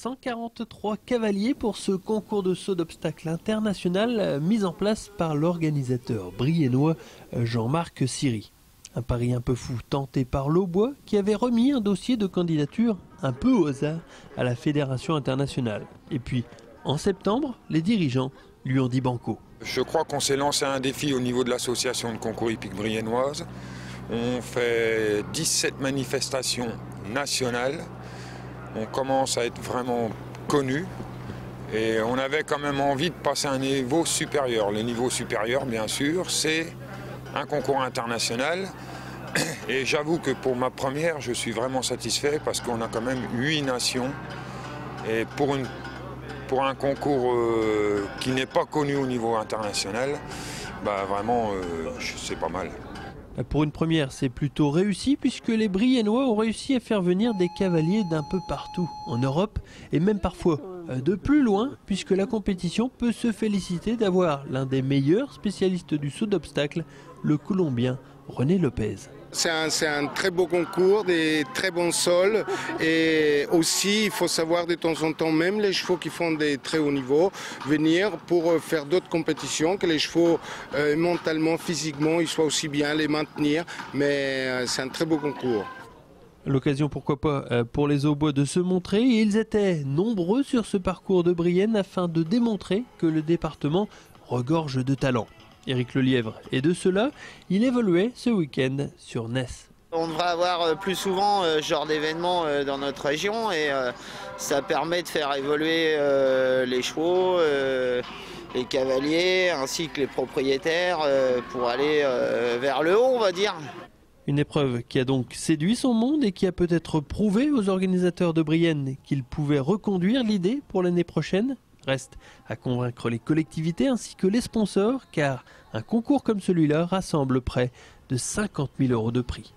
143 cavaliers pour ce concours de saut d'obstacles international mis en place par l'organisateur briennois Jean-Marc Siry. Un pari un peu fou tenté par l'Aubois qui avait remis un dossier de candidature un peu au hasard à la Fédération internationale. Et puis, en septembre, les dirigeants lui ont dit banco. Je crois qu'on s'est lancé un défi au niveau de l'association de concours hippique briennoise. On fait 17 manifestations nationales. On commence à être vraiment connu et on avait quand même envie de passer à un niveau supérieur. Le niveau supérieur, bien sûr, c'est un concours international. Et j'avoue que pour ma première, je suis vraiment satisfait parce qu'on a quand même 8 nations. Et pour un concours qui n'est pas connu au niveau international, vraiment, c'est pas mal. Pour une première, c'est plutôt réussi puisque les Briennois ont réussi à faire venir des cavaliers d'un peu partout en Europe et même parfois de plus loin puisque la compétition peut se féliciter d'avoir l'un des meilleurs spécialistes du saut d'obstacles, le Colombien René Lopez. C'est un très beau concours, des très bons sols et aussi il faut savoir de temps en temps même les chevaux qui font des très hauts niveaux venir pour faire d'autres compétitions, que les chevaux mentalement, physiquement ils soient aussi bien, les maintenir, mais c'est un très beau concours. L'occasion pourquoi pas pour les Aubois de se montrer et ils étaient nombreux sur ce parcours de Brienne afin de démontrer que le département regorge de talent. Éric Lelièvre, et de cela, il évoluait ce week-end sur Ness. On devrait avoir plus souvent ce genre d'événements dans notre région et ça permet de faire évoluer les chevaux, les cavaliers ainsi que les propriétaires pour aller vers le haut, on va dire. Une épreuve qui a donc séduit son monde et qui a peut-être prouvé aux organisateurs de Brienne qu'ils pouvaient reconduire l'idée pour l'année prochaine. Reste à convaincre les collectivités ainsi que les sponsors car un concours comme celui-là rassemble près de 50 000 € de prix.